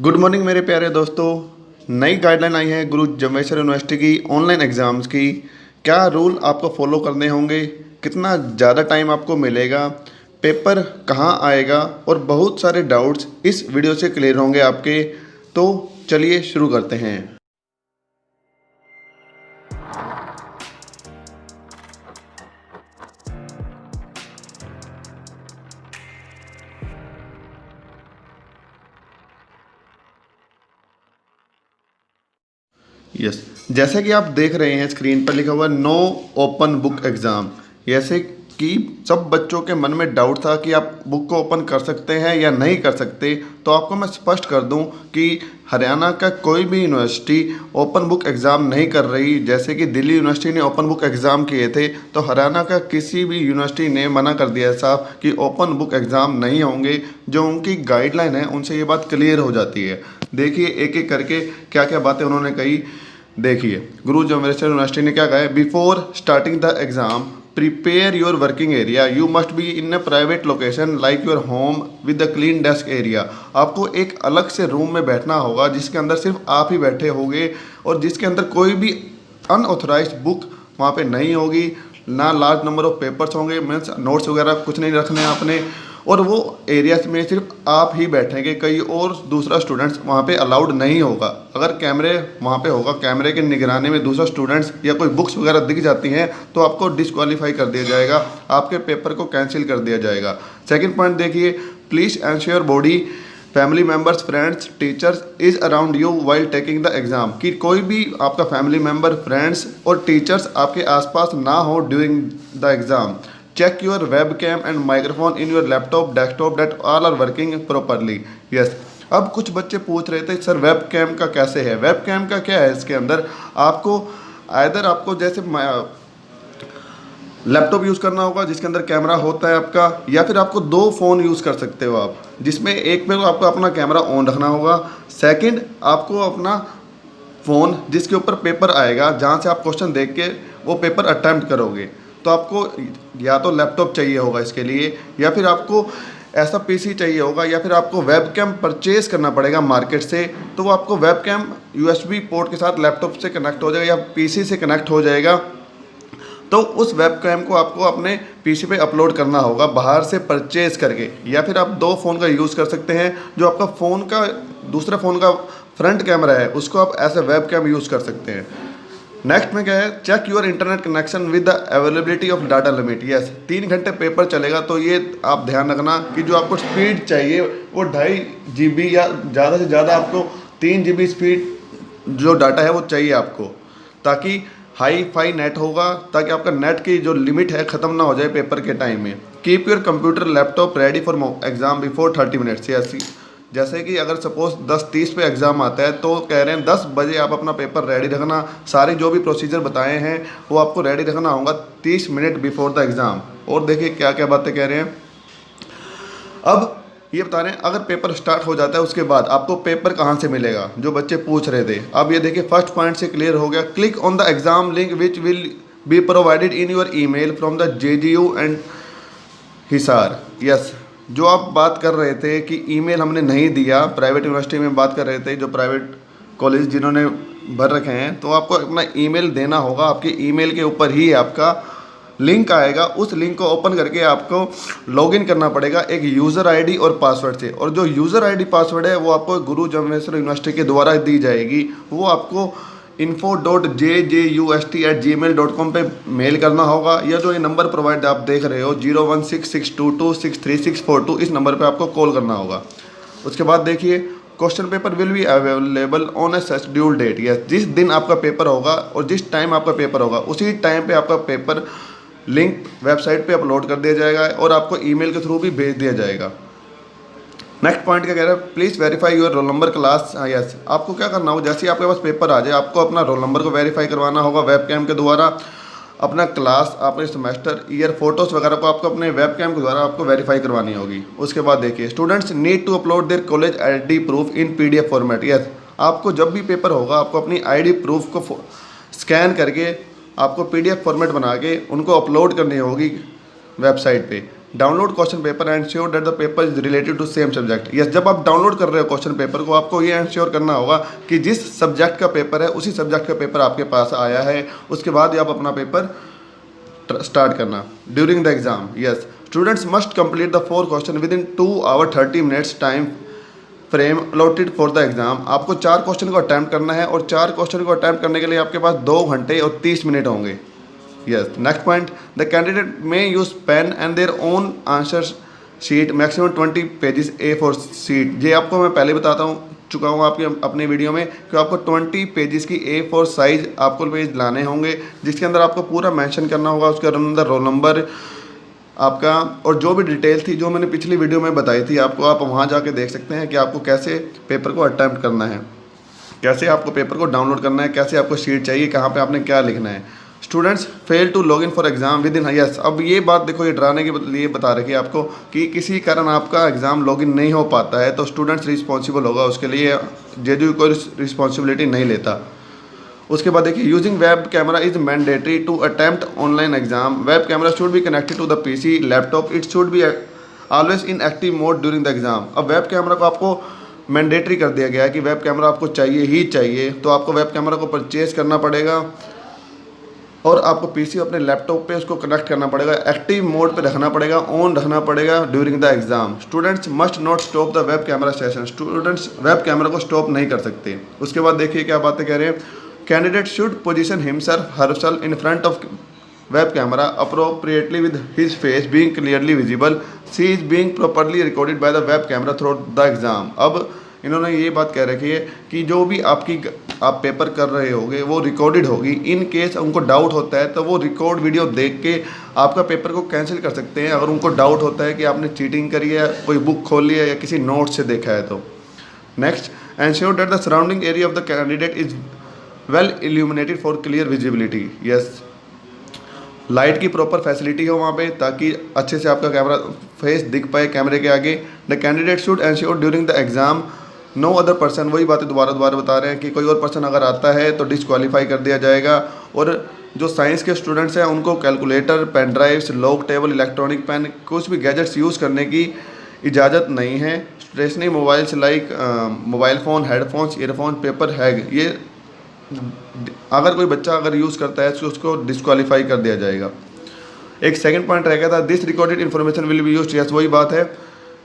Good morning मेरे प्यारे दोस्तों। नई गाइडलाइन आई है गुरु जम्भेश्वर यूनिवर्सिटी की ऑनलाइन एग्ज़ाम्स की। क्या रूल आपको फॉलो करने होंगे, कितना ज़्यादा टाइम आपको मिलेगा, पेपर कहाँ आएगा और बहुत सारे डाउट्स इस वीडियो से क्लियर होंगे आपके। तो चलिए शुरू करते हैं। यस, जैसे कि आप देख रहे हैं स्क्रीन पर लिखा हुआ नो ओपन बुक एग्ज़ाम। जैसे कि सब बच्चों के मन में डाउट था कि आप बुक को ओपन कर सकते हैं या नहीं कर सकते। तो आपको मैं स्पष्ट कर दूं कि हरियाणा का कोई भी यूनिवर्सिटी ओपन बुक एग्ज़ाम नहीं कर रही। जैसे कि दिल्ली यूनिवर्सिटी ने ओपन बुक एग्ज़ाम किए थे, तो हरियाणा का किसी भी यूनिवर्सिटी ने मना कर दिया साहब कि ओपन बुक एग्ज़ाम नहीं होंगे। जो उनकी गाइडलाइन है उनसे ये बात क्लियर हो जाती है। देखिए एक एक करके क्या क्या बातें उन्होंने कही। देखिए गुरु जम्भेश्वर यूनिवर्सिटी ने क्या कहा है, before starting the exam prepare your working area, you must be in a private location like your home with the clean desk area. आपको एक अलग से रूम में बैठना होगा जिसके अंदर सिर्फ आप ही बैठे होंगे और जिसके अंदर कोई भी अनऑथराइज्ड बुक वहाँ पे नहीं होगी, ना लार्ज नंबर ऑफ पेपर्स होंगे, मीन्स नोट्स वगैरह कुछ नहीं रखने आपने। और वो एरियाज में सिर्फ आप ही बैठेंगे, कई और दूसरा स्टूडेंट्स वहाँ पे अलाउड नहीं होगा। अगर कैमरे वहाँ पे होगा, कैमरे की निगरानी में दूसरा स्टूडेंट्स या कोई बुक्स वगैरह दिख जाती हैं तो आपको डिस्क्वालीफाई कर दिया जाएगा, आपके पेपर को कैंसिल कर दिया जाएगा। सेकंड पॉइंट देखिए, please ensure body family members friends teachers is around you while taking the exam, कि कोई भी आपका फैमिली मेम्बर फ्रेंड्स और टीचर्स आपके आसपास ना हो during the exam. Check your web cam and microphone in your laptop desktop that all are working properly. Yes, अब कुछ बच्चे पूछ रहे थे सर वेब कैम का कैसे है। वेब कैम का क्या है, इसके अंदर आपको आपको जैसे लैपटॉप यूज़ करना होगा जिसके अंदर कैमरा होता है आपका, या फिर आपको दो फ़ोन यूज़ कर सकते हो आप, जिसमें एक पे तो आपको अपना कैमरा ऑन रखना होगा, सेकंड आपको अपना फ़ोन जिसके ऊपर पेपर आएगा जहाँ से आप क्वेश्चन देख के वो पेपर अटैम्प्ट करोगे। तो आपको या तो लैपटॉप चाहिए होगा इसके लिए, या फिर आपको ऐसा पीसी चाहिए होगा, या फिर आपको वेब कैम परचेज़ करना पड़ेगा मार्केट से। तो वो आपको वेब कैम यूएसबी पोर्ट के साथ लैपटॉप से कनेक्ट हो जाएगा या पीसी से कनेक्ट हो जाएगा। तो उस वेब कैम को आपको अपने पीसी पे अपलोड करना होगा बाहर से परचेज़ करके, या फिर आप दो फ़ोन का यूज़ कर सकते हैं। जो आपका फ़ोन का दूसरे फ़ोन का फ्रंट कैमरा है उसको आप ऐसे वेब कैम यूज़ कर सकते हैं। नेक्स्ट में क्या है, check your internet connection with the availability of data limit. Yes, 3 घंटे पेपर चलेगा तो ये आप ध्यान रखना कि जो आपको स्पीड चाहिए वो 2.5 GB या ज़्यादा से ज़्यादा आपको 3 GB स्पीड जो डाटा है वो चाहिए आपको, ताकि हाई फाई नेट होगा, ताकि आपका नेट की जो लिमिट है ख़त्म ना हो जाए पेपर के टाइम में। Keep your computer laptop ready for exam before 30 minutes. Yes, जैसे कि अगर सपोज 10:30 पे एग्ज़ाम आता है तो कह रहे हैं 10 बजे आप अपना पेपर रेडी रखना। सारे जो भी प्रोसीजर बताए हैं वो आपको रेडी रखना होगा 30 मिनट बिफोर द एग्ज़ाम। और देखिए क्या क्या बातें कह रहे हैं। अब ये बता रहे हैं अगर पेपर स्टार्ट हो जाता है उसके बाद आपको पेपर कहाँ से मिलेगा, जो बच्चे पूछ रहे थे। अब ये देखिए फर्स्ट पॉइंट से क्लियर हो गया। Click on the exam link which will be provided in your email from the JGU and Hisar. Yes, जो आप बात कर रहे थे कि ईमेल हमने नहीं दिया, प्राइवेट यूनिवर्सिटी में बात कर रहे थे, जो प्राइवेट कॉलेज जिन्होंने भर रखे हैं, तो आपको अपना ईमेल देना होगा। आपके ईमेल के ऊपर ही आपका लिंक आएगा, उस लिंक को ओपन करके आपको लॉगिन करना पड़ेगा एक यूज़र आईडी और पासवर्ड से। और जो यूज़र आईडी पासवर्ड है वो आपको गुरु जम्भेश्वर यूनिवर्सिटी के द्वारा दी जाएगी। वो आपको info.jjust@gmail.com पे मेल करना होगा, या जो ये नंबर प्रोवाइड आप देख रहे हो 01662263642, इस नंबर पे आपको कॉल करना होगा। उसके बाद देखिए question paper will be available on a schedule date. Yes, जिस दिन आपका पेपर होगा और जिस टाइम आपका पेपर होगा उसी टाइम पे आपका पेपर लिंक वेबसाइट पे अपलोड कर दिया जाएगा और आपको ईमेल के थ्रू भी भेज दिया जाएगा। नेक्स्ट पॉइंट क्या कह रहा है, please verify your roll number class. Yes, आपको क्या करना होगा, जैसे ही आपके पास पेपर आ जाए आपको अपना रोल नंबर को वेरीफाई करवाना होगा वेब कैम के द्वारा। अपना क्लास, अपने सेमेस्टर, ईयर, फोटोज़ वगैरह को आपको अपने वेब कैम के द्वारा आपको वेरीफाई करवानी होगी। उसके बाद देखिए students need to upload their college ID proof in PDF format. Yes, आपको जब भी पेपर होगा आपको अपनी ID प्रूफ को स्कैन करके आपको PDF फॉर्मेट बना के उनको अपलोड करनी होगी वेबसाइट पे। Download question paper and sure that the paper is related to same subject. Yes, जब आप डाउनलोड कर रहे हो क्वेश्चन पेपर को, आपको ये एंश्योर करना होगा कि जिस सब्जेक्ट का पेपर है उसी सब्जेक्ट का पेपर आपके पास आया है, उसके बाद ही आप अपना पेपर स्टार्ट करना। During the exam, yes, students must complete the 4 question within 2 hour 30 minutes time frame allotted for the exam. आपको 4 क्वेश्चन को अटैम्प्ट करना है और 4 क्वेश्चन को अटैम्प्ट करने के लिए आपके पास 2 घंटे और 30 मिनट होंगे। Yes, next point, the candidate may use pen and their own answer sheet maximum 20 pages A4 sheet. ये आपको मैं पहले बताता हूँ चुका हूँ आपके अपने वीडियो में कि आपको 20 पेजेस की A4 साइज आपको पेज लाने होंगे, जिसके अंदर आपको पूरा मेंशन करना होगा उसके अंदर रोल नंबर आपका और जो भी डिटेल थी जो मैंने पिछली वीडियो में बताई थी आपको, आप वहाँ जाके देख सकते हैं कि आपको कैसे पेपर को अटैम्प्ट करना है, कैसे आपको पेपर को डाउनलोड करना है, कैसे आपको शीट चाहिए, कहाँ पे आपने क्या लिखना है। Students fail to log in for exam within, yes, अब ये बात देखो, ये डराने के लिए बता रखी है आपको कि किसी कारण आपका एग्ज़ाम लॉग इन नहीं हो पाता है तो स्टूडेंट्स रिस्पॉन्सिबल होगा, उसके लिए जेडीयू कोई रिस्पॉन्सिबिलिटी नहीं लेता। उसके बाद देखिए, using web camera is mandatory to attempt online exam. Web camera should be connected to the PC laptop, it should be always in active mode during the exam. अब वेब कैमरा को आपको mandatory कर दिया गया है कि web camera आपको चाहिए ही चाहिए, तो आपको वेब कैमरा को परचेज करना पड़ेगा और आपको पीसी अपने लैपटॉप पे उसको कनेक्ट करना पड़ेगा, एक्टिव मोड पे रखना पड़ेगा, ऑन रखना पड़ेगा during the exam. Students must not stop the web camera session, students web camera को स्टॉप नहीं कर सकते। उसके बाद देखिए क्या बातें कह रहे हैं, candidate should position himself herself in front of web camera appropriately with his face being clearly visible, she is being properly recorded by the web camera through the exam. अब इन्होंने ये बात कह रखी है कि जो भी आप पेपर कर रहे होगे वो रिकॉर्डेड होगी। इन केस उनको डाउट होता है तो वो रिकॉर्ड वीडियो देख के आपका पेपर को कैंसिल कर सकते हैं, अगर उनको डाउट होता है कि आपने चीटिंग करी है, कोई बुक खोली है या किसी नोट से देखा है तो। Next, ensure that the surrounding area of the candidate is well illuminated for clear visibility. Yes, light की प्रॉपर फैसिलिटी हो वहाँ पे ताकि अच्छे से आपका कैमरा फेस दिख पाए कैमरे के आगे। The candidate should ensure during the exam no other person, वही बातें दोबारा बता रहे हैं कि कोई और पर्सन अगर आता है तो डिस्क्वालीफाई कर दिया जाएगा। और जो साइंस के स्टूडेंट्स हैं उनको calculator, pen drives, log table, electronic pen, कुछ भी गैजेट्स यूज़ करने की इजाज़त नहीं है। Stationery mobiles like mobile phone, headphones, earphone, paper bag, ये अगर कोई बच्चा अगर यूज़ करता है तो उसको डिस्क्वालीफाई कर दिया जाएगा। एक सेकंड पॉइंट रह गया था, this recorded information will be used. Yes, वही बात है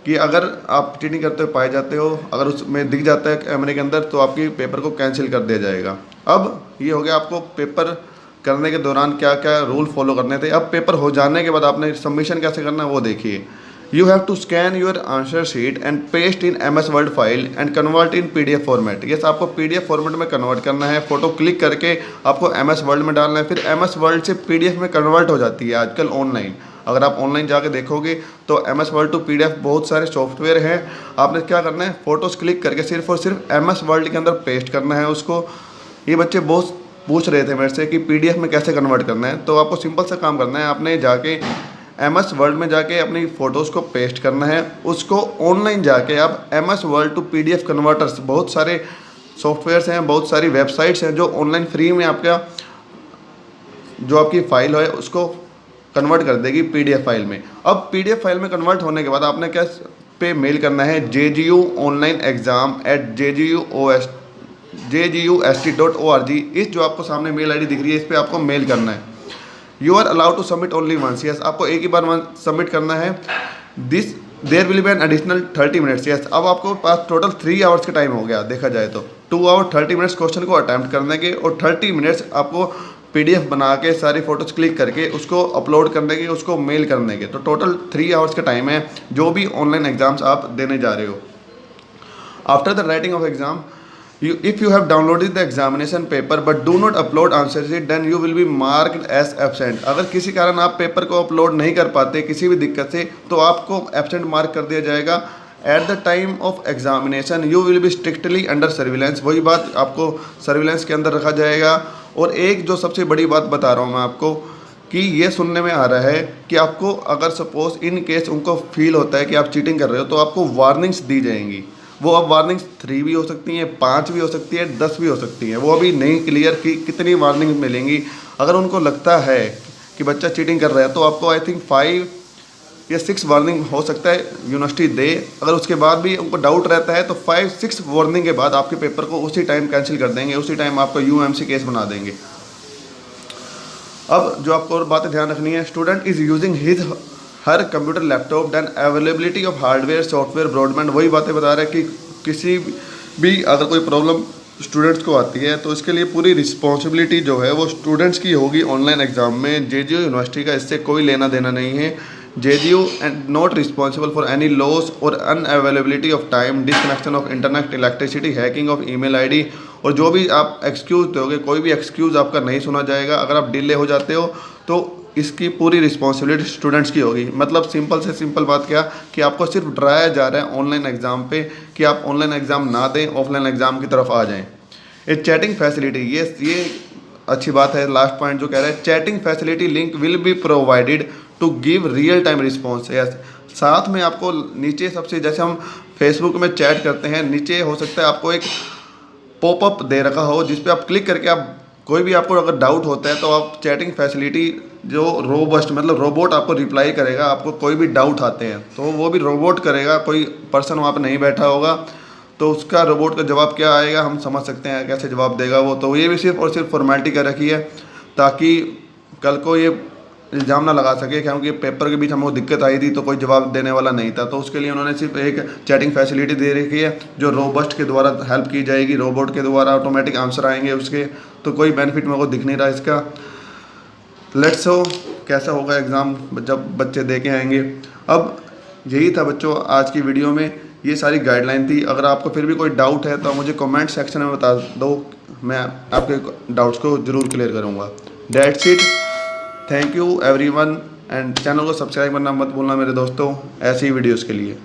कि अगर आप चीटिंग करते हुए पाए जाते हो, अगर उसमें दिख जाता है कैमरे के अंदर, तो आपकी पेपर को कैंसिल कर दिया जाएगा। अब ये हो गया आपको पेपर करने के दौरान क्या क्या रूल फॉलो करने थे। अब पेपर हो जाने के बाद आपने सबमिशन कैसे करना है वो देखिए। You have to scan your answer sheet and paste in MS word file and convert in PDF format. Yes, आपको PDF फॉर्मेट में कन्वर्ट करना है, फोटो क्लिक करके आपको MS वर्ड में डालना है, फिर MS वर्ड से PDF में कन्वर्ट हो जाती है आजकल ऑनलाइन। अगर आप ऑनलाइन जाके देखोगे तो MS वर्ड टू PDF बहुत सारे सॉफ्टवेयर हैं। आपने क्या करना है, फ़ोटोज़ क्लिक करके सिर्फ और सिर्फ MS वर्ड के अंदर पेस्ट करना है उसको। ये बच्चे बहुत पूछ रहे थे मेरे से कि PDF में कैसे कन्वर्ट करना है, तो आपको सिंपल सा काम करना है, आपने जाके MS वर्ड में जाके अपनी फ़ोटोज़ को पेस्ट करना है, उसको ऑनलाइन जाके आप MS word to PDF converters, बहुत सारे सॉफ्टवेयर्स हैं, बहुत सारी वेबसाइट्स हैं जो ऑनलाइन फ्री में आपका जो आपकी फ़ाइल है उसको कन्वर्ट कर देगी PDF फाइल में। अब PDF फाइल में कन्वर्ट होने के बाद आपने क्या पे मेल करना है, jguonlineexam@jgust.org। इस जो आपको सामने मेल ID दिख रही है इस पर आपको मेल करना है। You are allowed to submit only once. Yes, आपको एक ही बार सबमिट करना है। This there will be an additional 30 minutes. Yes, अब आपको पास टोटल 3 आवर्स का टाइम हो गया देखा जाए तो। 2 आवर 30 मिनट्स क्वेश्चन को अटैम्प्ट करने के और 30 मिनट्स आपको PDF बना के सारी फ़ोटोज़ क्लिक करके उसको अपलोड करने के, उसको मेल करने के। तो टोटल 3 आवर्स का टाइम है जो भी ऑनलाइन एग्ज़ाम्स आप देने जा रहे हो। After the writing of exam, if you have downloaded the examination paper but do not upload answer sheet, then you will be marked as absent। अगर किसी कारण आप पेपर को अपलोड नहीं कर पाते किसी भी दिक्कत से, तो आपको एब्सेंट मार्क कर दिया जाएगा। At the time of examination you will be strictly under surveillance, वही बात, आपको सर्विलेंस के अंदर रखा जाएगा। और एक जो सबसे बड़ी बात बता रहा हूँ मैं आपको कि ये सुनने में आ रहा है कि आपको अगर सपोज इन केस उनको फील होता है कि आप चीटिंग कर रहे हो तो आपको वार्निंग्स दी जाएंगी। वो अब वार्निंग्स 3 भी हो सकती हैं, 5 भी हो सकती है, 10 भी हो सकती हैं। वो अभी नहीं क्लियर कि कितनी वार्निंग मिलेंगी। अगर उनको लगता है कि बच्चा चीटिंग कर रहा है तो आपको आई थिंक 5 या 6 वार्निंग हो सकता है यूनिवर्सिटी दे। अगर उसके बाद भी उनको डाउट रहता है तो 5-6 वार्निंग के बाद आपके पेपर को उसी टाइम कैंसिल कर देंगे, उसी टाइम आपका UMC केस बना देंगे। अब जो आपको और बातें ध्यान रखनी है, student is using her computer laptop then availability of hardware software broadband. वही बातें बता रहा है कि किसी भी अगर कोई प्रॉब्लम स्टूडेंट्स को आती है तो इसके लिए पूरी रिस्पॉन्सिबिलिटी जो है वो स्टूडेंट्स की होगी ऑनलाइन एग्जाम में। JGU यूनिवर्सिटी का इससे कोई लेना देना नहीं है। JGU and not responsible for any loss और unavailability of time, disconnection of internet, electricity, hacking of email ID और जो भी आप एक्सक्यूज़ दोगे, कोई भी एक्सक्यूज़ आपका नहीं सुना जाएगा। अगर आप डिले हो जाते हो तो इसकी पूरी रिस्पॉन्सिबिलिटी स्टूडेंट्स की होगी। मतलब सिंपल से सिंपल बात क्या कि आपको सिर्फ डराया जा रहा है ऑनलाइन एग्ज़ाम पे कि आप ऑनलाइन एग्ज़ाम ना दें, ऑफलाइन एग्ज़ाम की तरफ आ जाएं। ए चैटिंग फैसिलिटी, ये अच्छी बात है। लास्ट पॉइंट जो कह रहा है, chatting facility link will be provided to give real time response. साथ में आपको नीचे सबसे, जैसे हम फेसबुक में चैट करते हैं, नीचे हो सकता है आपको एक पॉपअप दे रखा हो जिस पे आप क्लिक करके आप कोई भी आपको अगर डाउट होता है तो आप चैटिंग फैसिलिटी जो रोबस्ट मतलब रोबोट आपको रिप्लाई करेगा। आपको कोई भी डाउट आते हैं तो वो भी रोबोट करेगा, कोई पर्सन वहाँ पे नहीं बैठा होगा तो उसका रोबोट का जवाब क्या आएगा हम समझ सकते हैं कैसे जवाब देगा वो। तो ये भी सिर्फ और सिर्फ फॉर्मेलिटी कर रखी है ताकि कल को ये इल्ज़ाम ना लगा सके क्योंकि पेपर के बीच हमको दिक्कत आई थी तो कोई जवाब देने वाला नहीं था। तो उसके लिए उन्होंने सिर्फ एक चैटिंग फैसिलिटी दे रखी है जो रोबोस्ट के द्वारा हेल्प की जाएगी, रोबोट के द्वारा ऑटोमेटिक आंसर आएंगे उसके। तो कोई बेनिफिट मेरे को दिख नहीं रहा इसका। लेट्स हो कैसा होगा एग्ज़ाम जब बच्चे दे के आएंगे। अब यही था बच्चों आज की वीडियो में, ये सारी गाइडलाइन थी। अगर आपको फिर भी कोई डाउट है तो मुझे कमेंट सेक्शन में बता दो, मैं आपके डाउट्स को ज़रूर क्लियर करूँगा। That's it, thank you everyone and channel को सब्सक्राइब करना मत भूलना मेरे दोस्तों ऐसी वीडियोज़ के लिए।